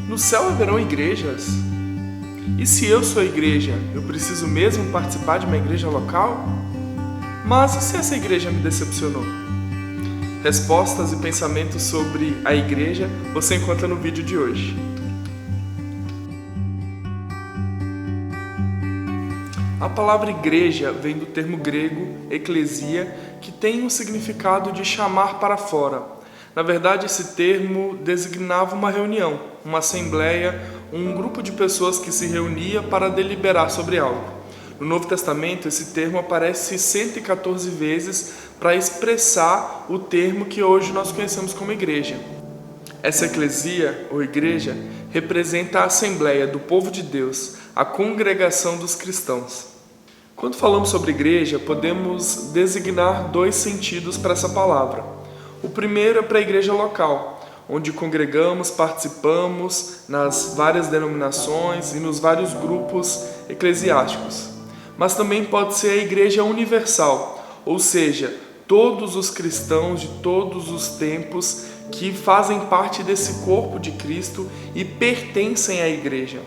No céu haverão igrejas? E se eu sou a igreja, eu preciso mesmo participar de uma igreja local? Mas e se essa igreja me decepcionou? Respostas e pensamentos sobre a igreja você encontra no vídeo de hoje. A palavra igreja vem do termo grego eklesia, que tem o significado de chamar para fora. Na verdade, esse termo designava uma reunião, uma assembleia, um grupo de pessoas que se reunia para deliberar sobre algo. No Novo Testamento, esse termo aparece 114 vezes para expressar o termo que hoje nós conhecemos como igreja. Essa eclesia, ou igreja, representa a assembleia do povo de Deus, a congregação dos cristãos. Quando falamos sobre igreja, podemos designar dois sentidos para essa palavra. O primeiro é para a igreja local, onde congregamos, participamos nas várias denominações e nos vários grupos eclesiásticos. Mas também pode ser a igreja universal, ou seja, todos os cristãos de todos os tempos que fazem parte desse corpo de Cristo e pertencem à igreja.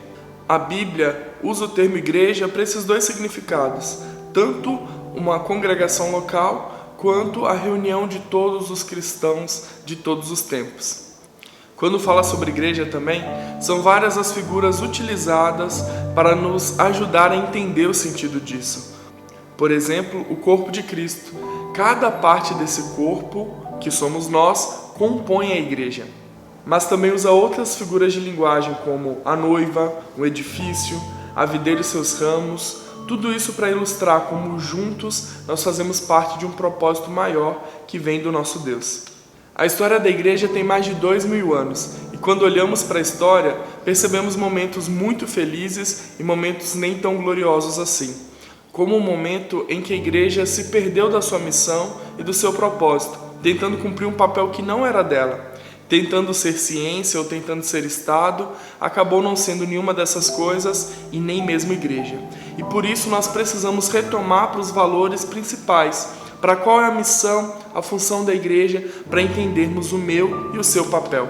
A Bíblia usa o termo igreja para esses dois significados, tanto uma congregação local quanto a reunião de todos os cristãos de todos os tempos. Quando fala sobre igreja também, são várias as figuras utilizadas para nos ajudar a entender o sentido disso. Por exemplo, o corpo de Cristo. Cada parte desse corpo, que somos nós, compõe a igreja. Mas também usa outras figuras de linguagem como a noiva, o edifício, a videira e seus ramos, tudo isso para ilustrar como juntos nós fazemos parte de um propósito maior que vem do nosso Deus. A história da igreja tem mais de 2000 anos e quando olhamos para a história, percebemos momentos muito felizes e momentos nem tão gloriosos assim, como o momento em que a igreja se perdeu da sua missão e do seu propósito, tentando cumprir um papel que não era dela. Tentando ser ciência ou tentando ser Estado, acabou não sendo nenhuma dessas coisas e nem mesmo igreja. E por isso nós precisamos retomar para os valores principais, para qual é a missão, a função da igreja, para entendermos o meu e o seu papel.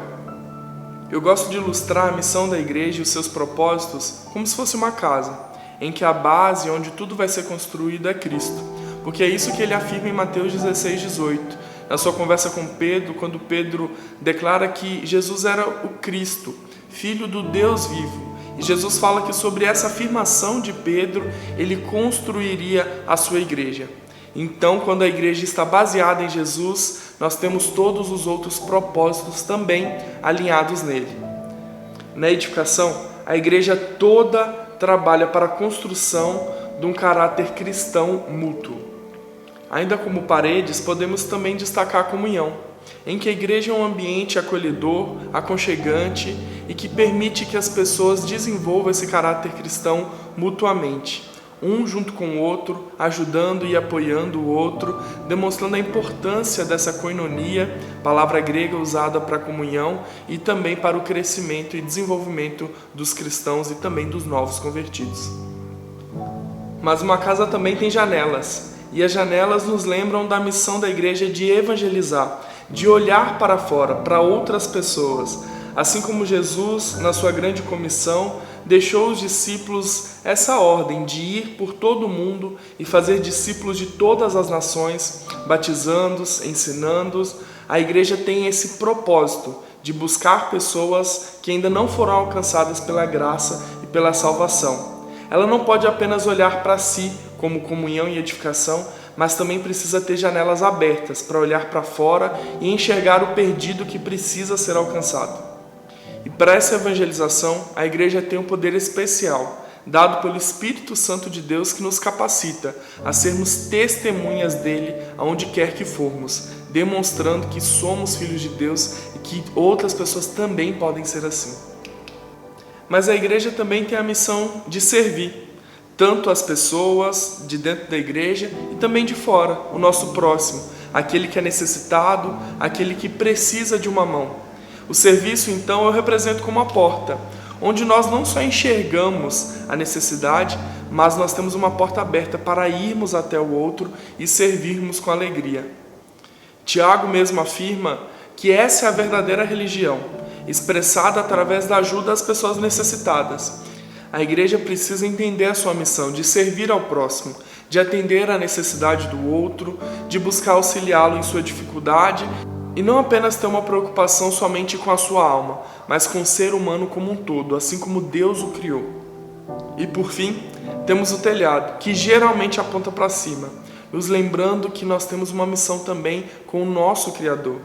Eu gosto de ilustrar a missão da igreja e os seus propósitos como se fosse uma casa, em que a base onde tudo vai ser construído é Cristo, porque é isso que ele afirma em Mateus 16:18. Na sua conversa com Pedro, quando Pedro declara que Jesus era o Cristo, Filho do Deus vivo. E Jesus fala que sobre essa afirmação de Pedro, ele construiria a sua igreja. Então, quando a igreja está baseada em Jesus, nós temos todos os outros propósitos também alinhados nele. Na edificação, a igreja toda trabalha para a construção de um caráter cristão mútuo. Ainda como paredes, podemos também destacar a comunhão, em que a igreja é um ambiente acolhedor, aconchegante e que permite que as pessoas desenvolvam esse caráter cristão mutuamente, um junto com o outro, ajudando e apoiando o outro, demonstrando a importância dessa koinonia, palavra grega usada para comunhão e também para o crescimento e desenvolvimento dos cristãos e também dos novos convertidos. Mas uma casa também tem janelas. E as janelas nos lembram da missão da igreja de evangelizar, de olhar para fora, para outras pessoas. Assim como Jesus, na sua grande comissão, deixou os discípulos essa ordem de ir por todo o mundo e fazer discípulos de todas as nações, batizando-os, ensinando-os. A igreja tem esse propósito de buscar pessoas que ainda não foram alcançadas pela graça e pela salvação. Ela não pode apenas olhar para si como comunhão e edificação, mas também precisa ter janelas abertas para olhar para fora e enxergar o perdido que precisa ser alcançado. E para essa evangelização, a igreja tem um poder especial, dado pelo Espírito Santo de Deus que nos capacita a sermos testemunhas dele aonde quer que formos, demonstrando que somos filhos de Deus e que outras pessoas também podem ser assim. Mas a igreja também tem a missão de servir, tanto as pessoas de dentro da igreja e também de fora, o nosso próximo, aquele que é necessitado, aquele que precisa de uma mão. O serviço, então, eu represento como a porta, onde nós não só enxergamos a necessidade, mas nós temos uma porta aberta para irmos até o outro e servirmos com alegria. Tiago mesmo afirma que essa é a verdadeira religião. expressada através da ajuda às pessoas necessitadas. A igreja precisa entender a sua missão de servir ao próximo, de atender à necessidade do outro, de buscar auxiliá-lo em sua dificuldade e não apenas ter uma preocupação somente com a sua alma, mas com o ser humano como um todo, assim como Deus o criou. E por fim, temos o telhado, que geralmente aponta para cima, nos lembrando que nós temos uma missão também com o nosso Criador.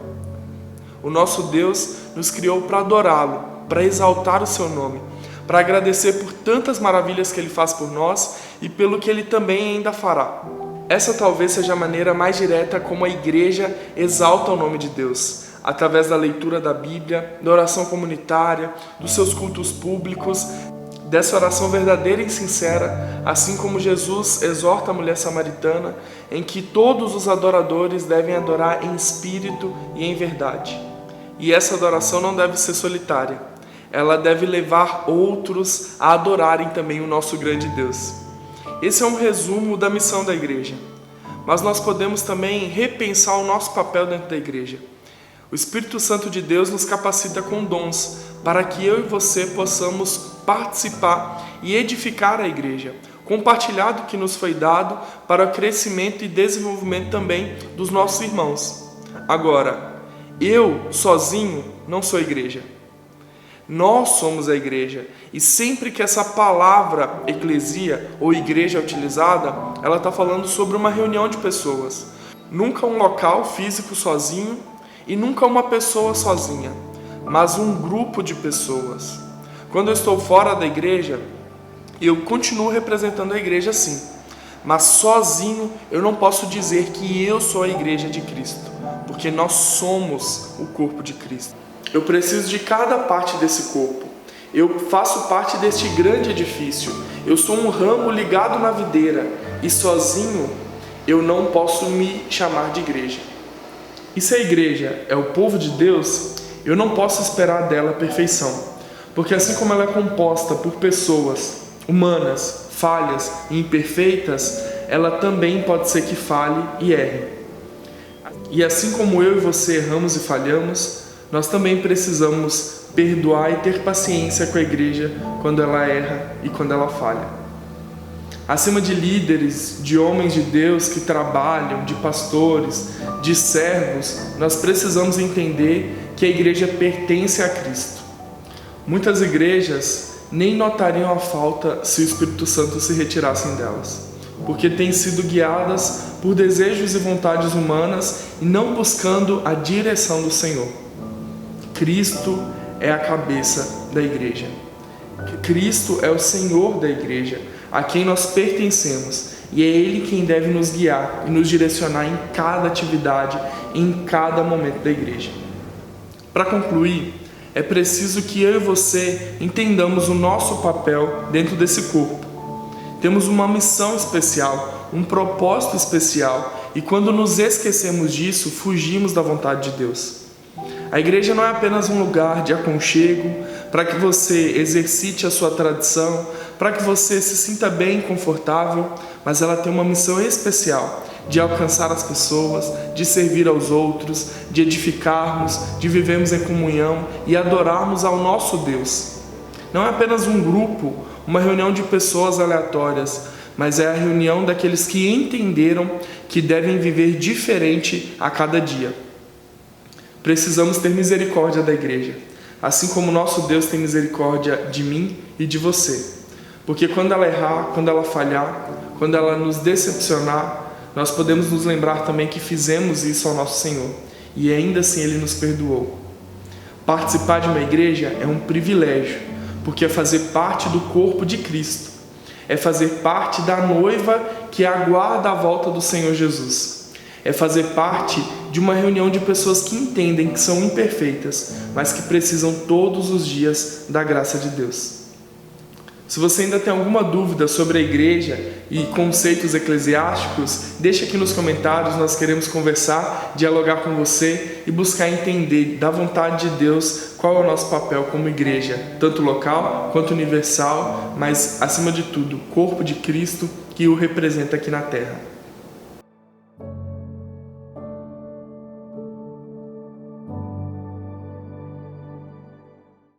O nosso Deus nos criou para adorá-lo, para exaltar o seu nome, para agradecer por tantas maravilhas que Ele faz por nós e pelo que Ele também ainda fará. Essa talvez seja a maneira mais direta como a igreja exalta o nome de Deus, através da leitura da Bíblia, da oração comunitária, dos seus cultos públicos, dessa oração verdadeira e sincera, assim como Jesus exorta a mulher samaritana, em que todos os adoradores devem adorar em espírito e em verdade. E essa adoração não deve ser solitária. Ela deve levar outros a adorarem também o nosso grande Deus. Esse é um resumo da missão da igreja. Mas nós podemos também repensar o nosso papel dentro da igreja. O Espírito Santo de Deus nos capacita com dons para que eu e você possamos participar e edificar a igreja, compartilhar do que nos foi dado para o crescimento e desenvolvimento também dos nossos irmãos. Agora, eu sozinho não sou igreja. Nós somos a igreja, e sempre que essa palavra eclesia ou igreja é utilizada, ela está falando sobre uma reunião de pessoas. Nunca um local físico sozinho e nunca uma pessoa sozinha, mas um grupo de pessoas. Quando eu estou fora da igreja, eu continuo representando a igreja sim, mas sozinho eu não posso dizer que eu sou a igreja de Cristo, porque nós somos o corpo de Cristo. Eu preciso de cada parte desse corpo. Eu faço parte deste grande edifício. Eu sou um ramo ligado na videira e sozinho eu não posso me chamar de igreja. E se a igreja é o povo de Deus, eu não posso esperar dela a perfeição, porque assim como ela é composta por pessoas humanas, falhas e imperfeitas, ela também pode ser que falhe e erre. E assim como eu e você erramos e falhamos, nós também precisamos perdoar e ter paciência com a igreja quando ela erra e quando ela falha. Acima de líderes, de homens de Deus que trabalham, de pastores, de servos, nós precisamos entender que a igreja pertence a Cristo. Muitas igrejas nem notariam a falta se o Espírito Santo se retirasse delas, porque têm sido guiadas por desejos e vontades humanas e não buscando a direção do Senhor. Cristo é a cabeça da igreja. Cristo é o Senhor da igreja, a quem nós pertencemos, e é Ele quem deve nos guiar e nos direcionar em cada atividade, em cada momento da igreja. Para concluir, é preciso que eu e você entendamos o nosso papel dentro desse corpo. Temos uma missão especial, um propósito especial, e quando nos esquecemos disso, fugimos da vontade de Deus. A igreja não é apenas um lugar de aconchego para que você exercite a sua tradição, para que você se sinta bem e confortável, mas ela tem uma missão especial de alcançar as pessoas, de servir aos outros, de edificarmos, de vivermos em comunhão e adorarmos ao nosso Deus. Não é apenas um grupo, uma reunião de pessoas aleatórias, mas é a reunião daqueles que entenderam que devem viver diferente a cada dia. Precisamos ter misericórdia da igreja, assim como nosso Deus tem misericórdia de mim e de você. Porque quando ela errar, quando ela falhar, quando ela nos decepcionar, nós podemos nos lembrar também que fizemos isso ao nosso Senhor, e ainda assim Ele nos perdoou. Participar de uma igreja é um privilégio, porque é fazer parte do corpo de Cristo, é fazer parte da noiva que aguarda a volta do Senhor Jesus. É fazer parte de uma reunião de pessoas que entendem que são imperfeitas, mas que precisam todos os dias da graça de Deus. Se você ainda tem alguma dúvida sobre a igreja e conceitos eclesiásticos, deixa aqui nos comentários, nós queremos conversar, dialogar com você e buscar entender da vontade de Deus qual é o nosso papel como igreja, tanto local quanto universal, mas acima de tudo, corpo de Cristo que o representa aqui na terra.